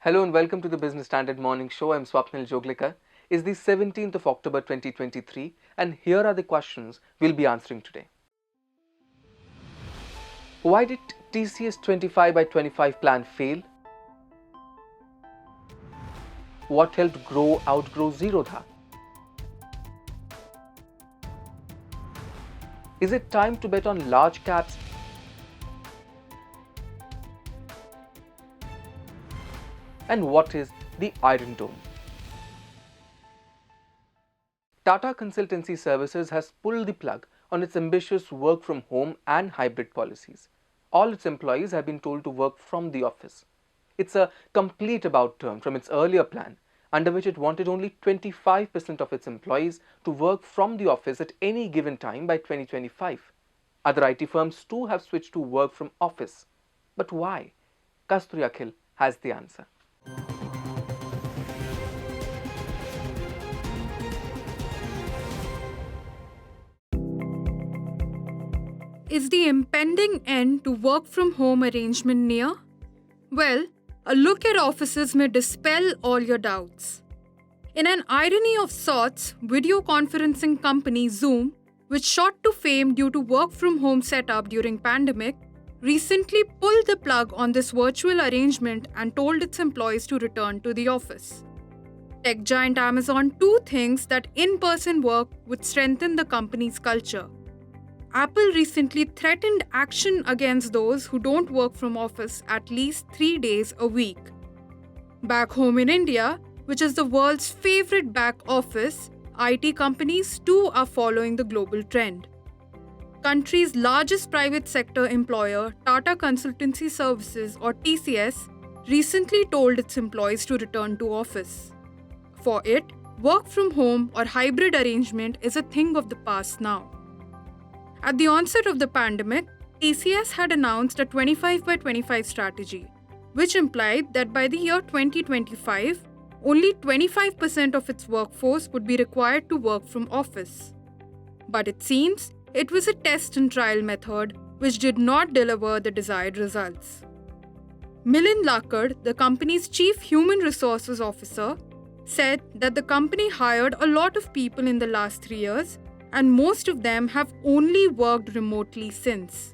Hello and welcome to the Business Standard Morning Show. I'm Swapnil Joglekar. It's the 17th of October 2023 and here are the questions we'll be answering today. Why did TCS 25 by 25 plan fail? What helped Groww outgrow Zerodha? Is it time to bet on large caps? And what is the Iron Dome? Tata Consultancy Services has pulled the plug on its ambitious work from home and hybrid policies. All its employees have been told to work from the office. It's a complete about turn from its earlier plan, under which it wanted only 25% of its employees to work from the office at any given time by 2025. Other IT firms too have switched to work from office. But why? Kasturi Akhil has the answer. Is the impending end to work from home arrangement near? Well, a look at offices may dispel all your doubts. In an irony of sorts, video conferencing company Zoom, which shot to fame due to work from home setup during pandemic, recently pulled the plug on this virtual arrangement and told its employees to return to the office. Tech giant Amazon too thinks that in-person work would strengthen the company's culture. Apple recently threatened action against those who don't work from office at least 3 days a week. Back home in India, which is the world's favorite back office, IT companies too are following the global trend. Country's largest private sector employer, Tata Consultancy Services or TCS, recently told its employees to return to office. For it, work from home or hybrid arrangement is a thing of the past now. At the onset of the pandemic, TCS had announced a 25 by 25 strategy, which implied that by the year 2025, only 25% of its workforce would be required to work from office. But it seems it was a test and trial method which did not deliver the desired results. Milind Lakkad, the company's chief human resources officer, said that the company hired a lot of people in the last 3 years and most of them have only worked remotely since.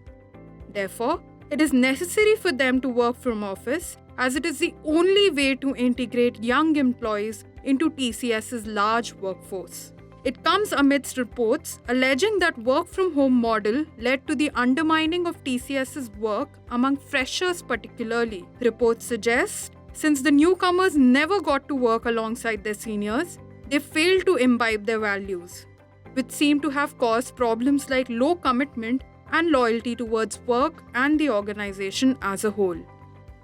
Therefore, it is necessary for them to work from office as it is the only way to integrate young employees into TCS's large workforce. It comes amidst reports alleging that work from home model led to the undermining of TCS's work among freshers particularly. Reports suggest since the newcomers never got to work alongside their seniors, they failed to imbibe their values, which seem to have caused problems like low commitment and loyalty towards work and the organization as a whole.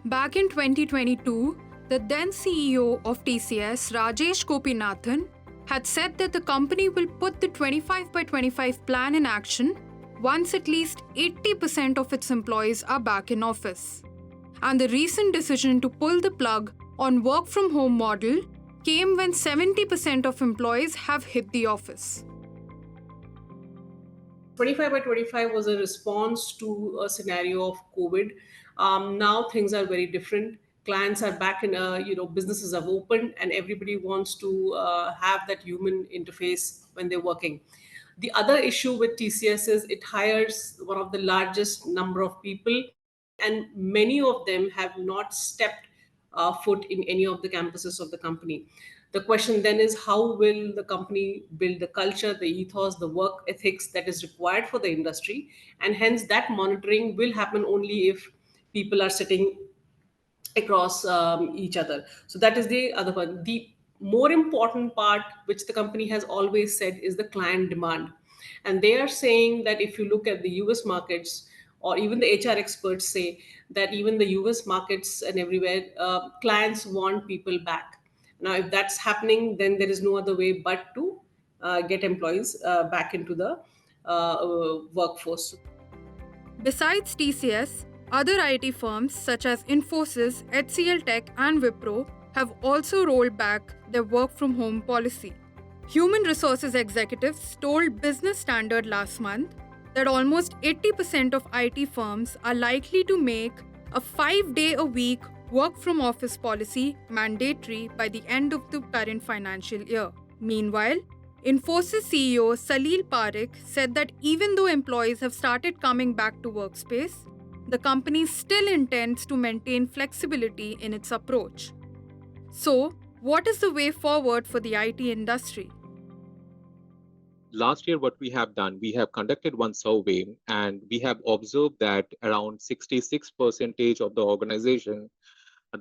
Back in 2022, the then CEO of TCS, Rajesh Gopinathan, had said that the company will put the 25 by 25 plan in action once at least 80% of its employees are back in office. And the recent decision to pull the plug on work from home model came when 70% of employees have hit the office. 25 by 25 was a response to a scenario of COVID. Now things are very different. Clients are back in, businesses have opened and everybody wants to have that human interface when they're working. The other issue with TCS is it hires one of the largest number of people and many of them have not stepped foot in any of the campuses of the company. The question then is how will the company build the culture, the ethos, the work ethics that is required for the industry? And hence that monitoring will happen only if people are sitting across each other. So that is the other one. The more important part, which the company has always said, is the client demand. And they are saying that if you look at the US markets, or even the HR experts say that even the US markets and everywhere, clients want people back. Now, if that's happening, then there is no other way but to get employees back into the workforce. Besides TCS, other IT firms such as Infosys, HCL Tech, and Wipro have also rolled back their work from home policy. Human resources executives told Business Standard last month that almost 80% of IT firms are likely to make a 5-day-a-week work from office policy mandatory by the end of the current financial year. Meanwhile, Infosys CEO Salil Parekh said that even though employees have started coming back to workspace, the company still intends to maintain flexibility in its approach. So, what is the way forward for the IT industry? Last year, what we have done, we have conducted one survey and we have observed that around 66% of the organization,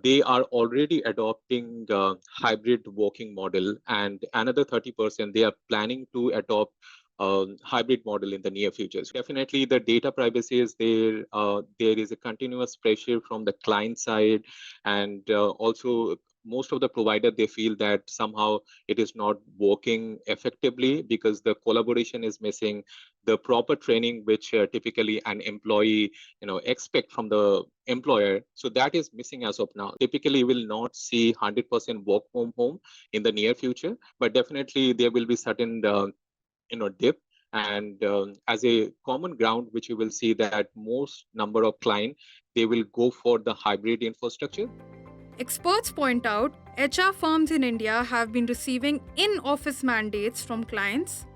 they are already adopting hybrid working model, and another 30% they are planning to adopt hybrid model in the near future. So definitely the data privacy is there. There is a continuous pressure from the client side, and also most of the provider, they feel that somehow it is not working effectively because the collaboration is missing, the proper training which typically an employee expect from the employer, so that is missing as of now. Typically will not see 100% work from home in the near future, but definitely there will be certain dip, and as a common ground which you will see that most number of clients, they will go for the hybrid infrastructure. Experts point out HR firms in India have been receiving in office mandates from clients,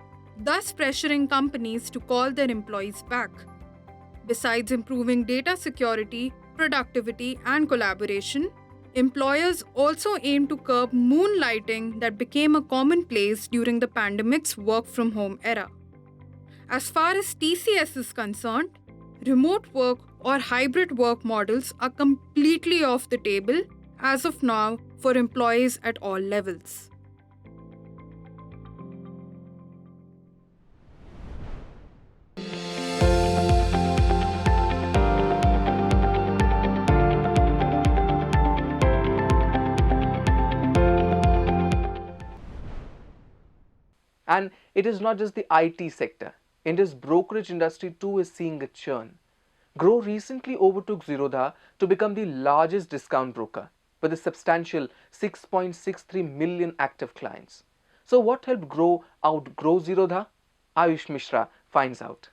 thus pressuring companies to call their employees back. Besides improving data security, productivity, and collaboration, employers also aim to curb moonlighting that became a commonplace during the pandemic's work from home era. As far as TCS is concerned, remote work or hybrid work models are completely off the table as of now for employees at all levels. And it is not just the IT sector. India's brokerage industry too is seeing a churn. Groww recently overtook Zerodha to become the largest discount broker with a substantial 6.63 million active clients. So what helped Groww outgrow Zerodha? Ayush Mishra finds out.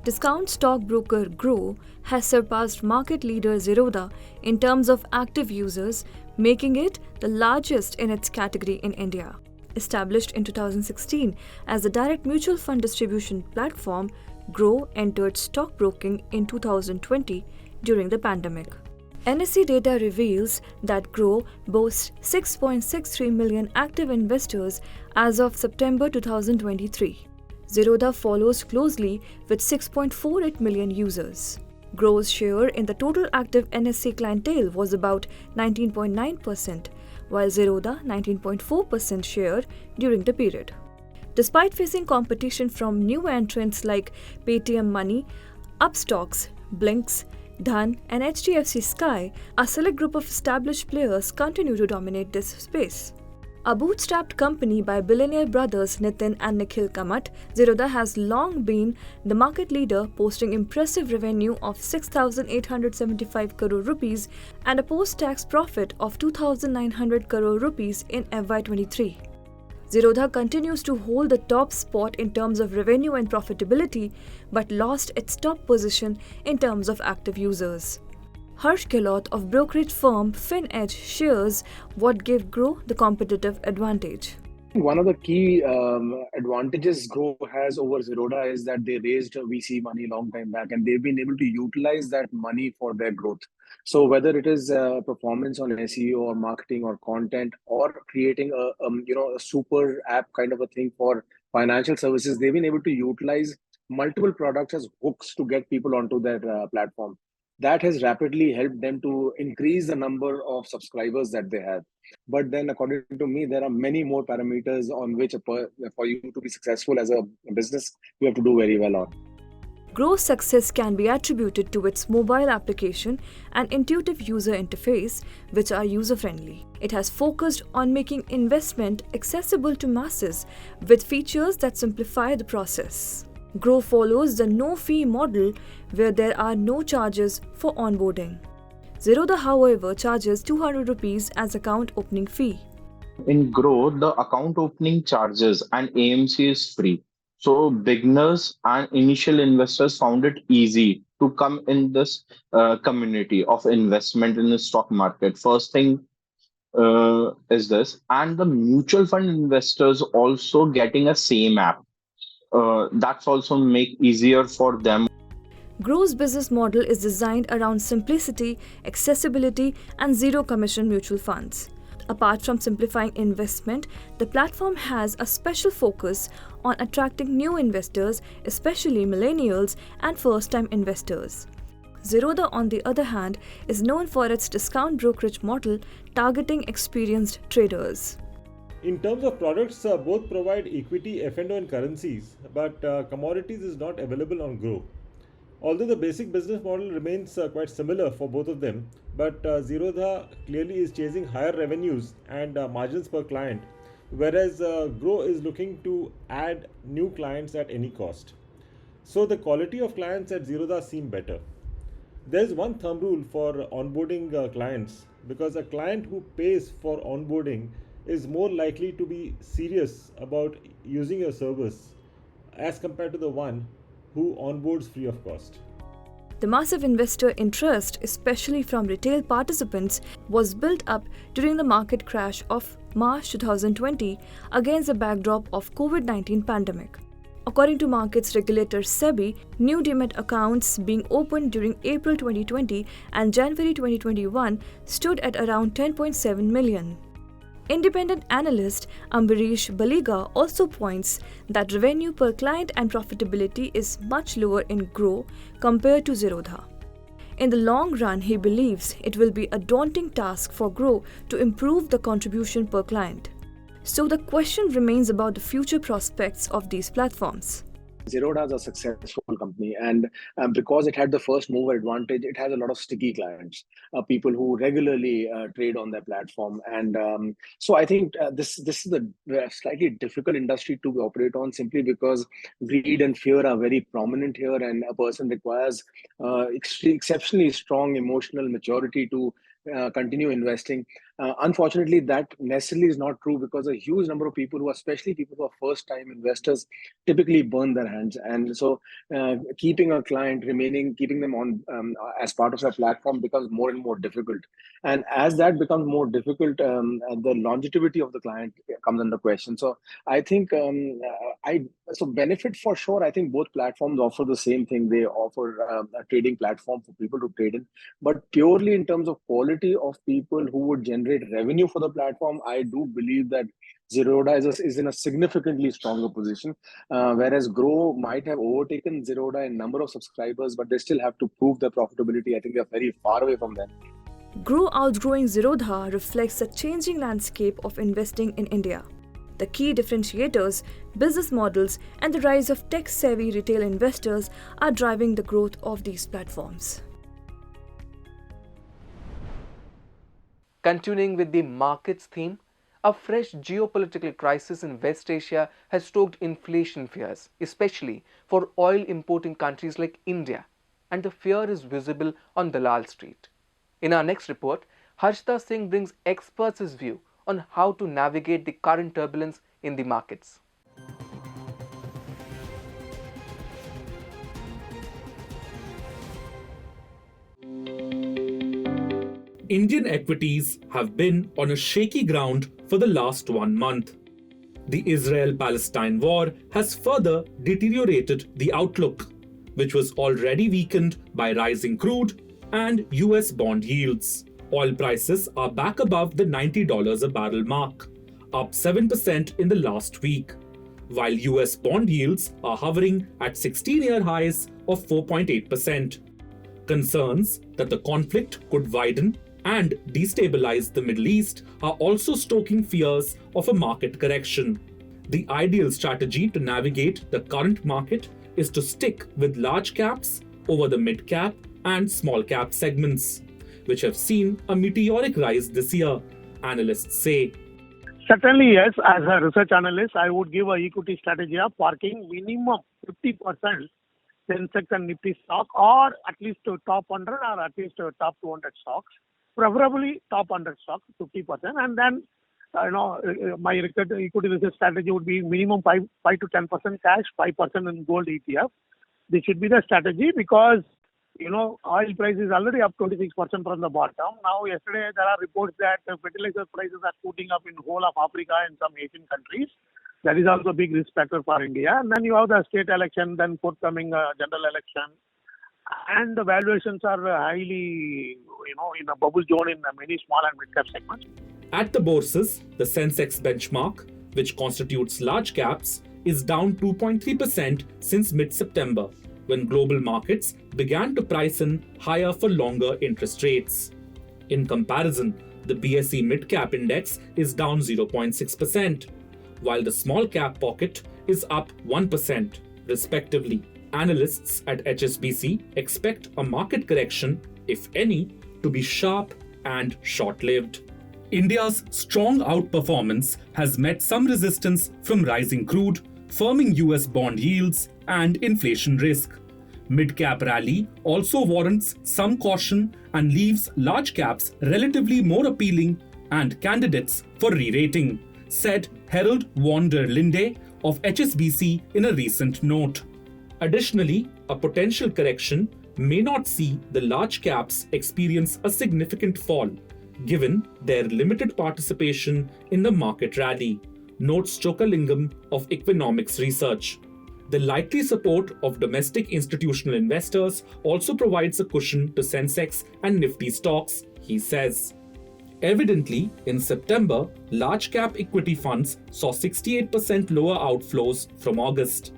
Discount stockbroker Groww has surpassed market leader Zerodha in terms of active users, making it the largest in its category in India. Established in 2016 as a direct mutual fund distribution platform, Groww entered stockbroking in 2020 during the pandemic. NSE data reveals that Groww boasts 6.63 million active investors as of September 2023. Zerodha follows closely with 6.48 million users. Groww's share in the total active NSE clientele was about 19.9%, while Zerodha 19.4% share during the period. Despite facing competition from new entrants like Paytm Money, Upstocks, Blinks, Dhan and HDFC Sky, a select group of established players continue to dominate this space. A bootstrapped company by billionaire brothers Nitin and Nikhil Kamat, Zerodha has long been the market leader, posting impressive revenue of 6,875 crore rupees and a post-tax profit of 2,900 crore rupees in FY23. Zerodha continues to hold the top spot in terms of revenue and profitability, but lost its top position in terms of active users. Harsh Gehlot of brokerage firm FinEdge shares what gave Groww the competitive advantage. One of the key advantages Groww has over Zerodha is that they raised VC money a long time back, and they've been able to utilize that money for their growth. So whether it is performance on SEO or marketing or content or creating a super app kind of a thing for financial services, they've been able to utilize multiple products as hooks to get people onto their platform. That has rapidly helped them to increase the number of subscribers that they have. But then, according to me, there are many more parameters on which for you to be successful as a business, you have to do very well on. Groww's success can be attributed to its mobile application and intuitive user interface, which are user-friendly. It has focused on making investment accessible to masses with features that simplify the process. Groww follows the no-fee model where there are no charges for onboarding. Zerodha, however, charges 200 rupees as account opening fee. In Grow, the account opening charges and AMC is free. So beginners and initial investors found it easy to come in this community of investment in the stock market. First thing is this, and the mutual fund investors also getting a same app. That's also make easier for them. Grow's business model is designed around simplicity, accessibility, and zero commission mutual funds. Apart from simplifying investment, the platform has a special focus on attracting new investors, especially millennials and first time investors. Zerodha, on the other hand, is known for its discount brokerage model targeting experienced traders. In terms of products, both provide equity, F&O, and currencies, but commodities is not available on Grow. Although the basic business model remains quite similar for both of them, but Zerodha clearly is chasing higher revenues and margins per client, whereas Grow is looking to add new clients at any cost. So the quality of clients at Zerodha seem better. There's one thumb rule for onboarding clients, because a client who pays for onboarding is more likely to be serious about using your service as compared to the one who onboards free of cost. The massive investor interest, especially from retail participants, was built up during the market crash of March 2020 against the backdrop of COVID-19 pandemic. According to markets regulator SEBI, new demat accounts being opened during April 2020 and January 2021 stood at around 10.7 million. Independent analyst Ambarish Baliga also points that revenue per client and profitability is much lower in Grow compared to Zerodha. In the long run, he believes it will be a daunting task for Grow to improve the contribution per client. So the question remains about the future prospects of these platforms. Zerodha is a successful company, and because it had the first mover advantage, it has a lot of sticky clients, people who regularly trade on their platform. And so I think this is a slightly difficult industry to operate on, simply because greed and fear are very prominent here, and a person requires exceptionally strong emotional maturity to continue investing. Unfortunately, that necessarily is not true, because a huge number of people, especially people who are first time investors, typically burn their hands. And so keeping a client, keeping them on as part of our platform becomes more and more difficult. And as that becomes more difficult, the longevity of the client comes under question. So I think so benefit for sure. I think both platforms offer the same thing. They offer a trading platform for people to trade in, but purely in terms of quality of people who would generate revenue for the platform, I do believe that Zerodha is in a significantly stronger position, whereas Grow might have overtaken Zerodha in number of subscribers, but they still have to prove their profitability. I think they're very far away from them. Grow outgrowing Zerodha reflects the changing landscape of investing in India. The key differentiators, business models, and the rise of tech-savvy retail investors are driving the growth of these platforms. Continuing with the markets theme, a fresh geopolitical crisis in West Asia has stoked inflation fears, especially for oil importing countries like India, and the fear is visible on Dalal Street. In our next report, Harshita Singh brings experts' view on how to navigate the current turbulence in the markets. Indian equities have been on a shaky ground for the last 1 month. The Israel-Palestine war has further deteriorated the outlook, which was already weakened by rising crude and US bond yields. Oil prices are back above the $90 a barrel mark, up 7% in the last week, while US bond yields are hovering at 16-year highs of 4.8%. Concerns that the conflict could widen and destabilize the Middle East are also stoking fears of a market correction. The ideal strategy to navigate the current market is to stick with large caps over the mid cap and small cap segments, which have seen a meteoric rise this year, analysts say. Certainly, yes. As a research analyst, I would give a equity strategy of parking minimum 50% Sensex and Nifty stock, or at least to top 100 or at least to top 200 stocks, preferably top 100 stocks, 50%, and then my equity research strategy would be minimum 5 to 10% cash, 5% in gold ETF. This should be the strategy because oil price is already up 26% from the bottom. Now, yesterday there are reports that fertilizer prices are shooting up in whole of Africa and some Asian countries. That is also a big risk factor for India. And then you have the state election, then forthcoming general election, and the valuations are highly, in a bubble zone in many small and mid-cap segments. At the bourses, the Sensex benchmark, which constitutes large caps, is down 2.3% since mid-September, when global markets began to price in higher for longer interest rates. In comparison, the BSE mid-cap index is down 0.6%, while the small cap pocket is up 1%, respectively. Analysts at HSBC expect a market correction, if any, to be sharp and short-lived. India's strong outperformance has met some resistance from rising crude, firming US bond yields, and inflation risk. Mid-cap rally also warrants some caution and leaves large caps relatively more appealing and candidates for re-rating, said Harold von der Linde of HSBC in a recent note. Additionally, a potential correction may not see the large caps experience a significant fall, given their limited participation in the market rally, notes Chokalingam of Economics Research. The likely support of domestic institutional investors also provides a cushion to Sensex and Nifty stocks, he says. Evidently, in September, large cap equity funds saw 68% lower outflows from August,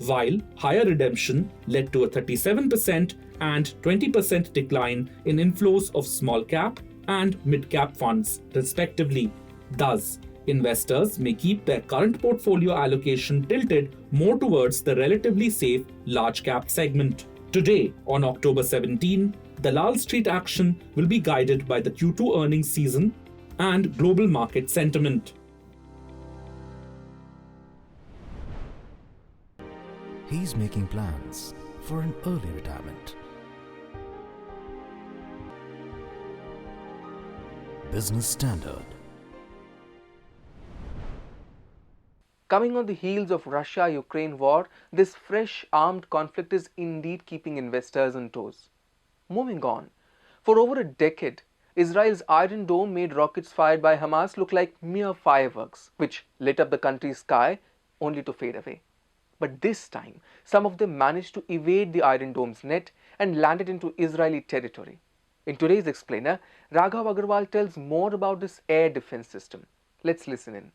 while higher redemption led to a 37% and 20% decline in inflows of small cap and mid-cap funds, respectively. Thus, investors may keep their current portfolio allocation tilted more towards the relatively safe large-cap segment. Today, on October 17, Dalal Street action will be guided by the Q2 earnings season and global market sentiment. He's making plans for an early retirement. Business Standard. Coming on the heels of Russia-Ukraine war, this fresh armed conflict is indeed keeping investors on toes. Moving on, for over a decade, Israel's Iron Dome made rockets fired by Hamas look like mere fireworks, which lit up the country's sky only to fade away. But this time, some of them managed to evade the Iron Dome's net and landed into Israeli territory. In today's explainer, Raghav Agarwal tells more about this air defense system. Let's listen in.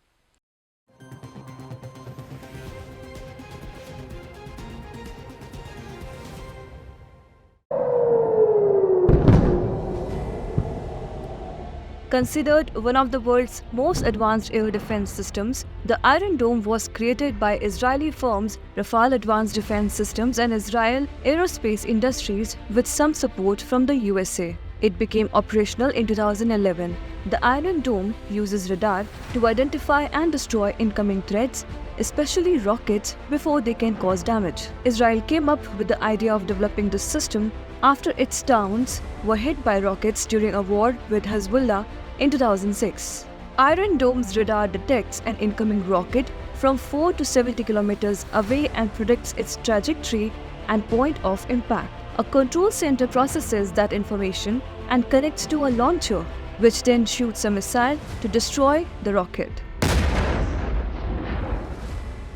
Considered one of the world's most advanced air defense systems, the Iron Dome was created by Israeli firms Rafale Advanced Defense Systems and Israel Aerospace Industries with some support from the USA. It became operational in 2011. The Iron Dome uses radar to identify and destroy incoming threats, especially rockets, before they can cause damage. Israel came up with the idea of developing this system after its towns were hit by rockets during a war with Hezbollah in 2006. Iron Dome's radar detects an incoming rocket from 4 to 70 kilometers away and predicts its trajectory and point of impact. A control center processes that information and connects to a launcher, which then shoots a missile to destroy the rocket.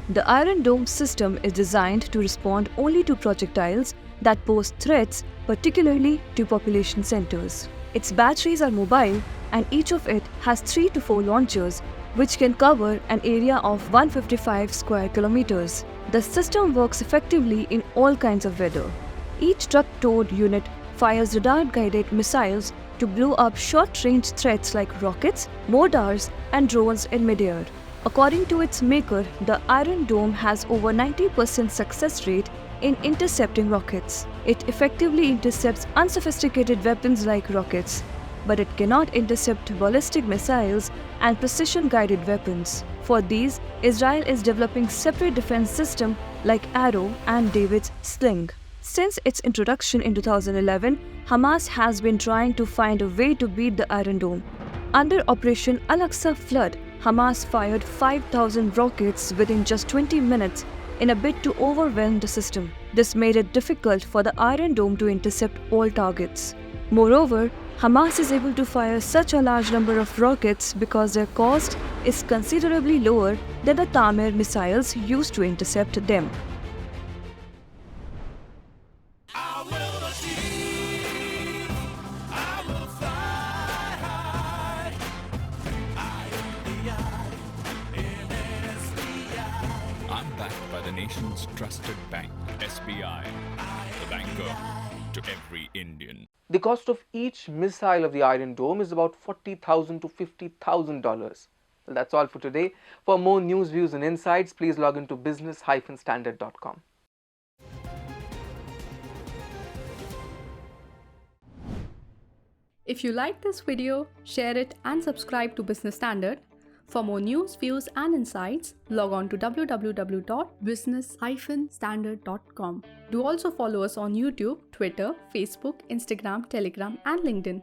The Iron Dome system is designed to respond only to projectiles that pose threats, particularly to population centers. Its batteries are mobile, and each of it has 3 to 4 launchers, which can cover an area of 155 square kilometers. The system works effectively in all kinds of weather. Each truck-towed unit fires radar-guided missiles to blow up short-range threats like rockets, mortars, and drones in midair. According to its maker, the Iron Dome has over 90% success rate in intercepting rockets. It effectively intercepts unsophisticated weapons like rockets, but it cannot intercept ballistic missiles and precision-guided weapons. For these, Israel is developing separate defense systems like Arrow and David's Sling. Since its introduction in 2011, Hamas has been trying to find a way to beat the Iron Dome. Under Operation Al-Aqsa Flood, Hamas fired 5,000 rockets within just 20 minutes in a bid to overwhelm the system. This made it difficult for the Iron Dome to intercept all targets. Moreover, Hamas is able to fire such a large number of rockets because their cost is considerably lower than the Tamir missiles used to intercept them. I'm backed by the nation's trusted bank, SBI, the banker to every Indian. The cost of each missile of the Iron Dome is about $40,000 to $50,000. Well, that's all for today. For more news, views and insights, please log into business-standard.com. If you like this video, share it and subscribe to Business Standard. For more news, views and insights, log on to www.business-standard.com. Do also follow us on YouTube, Twitter, Facebook, Instagram, Telegram and LinkedIn.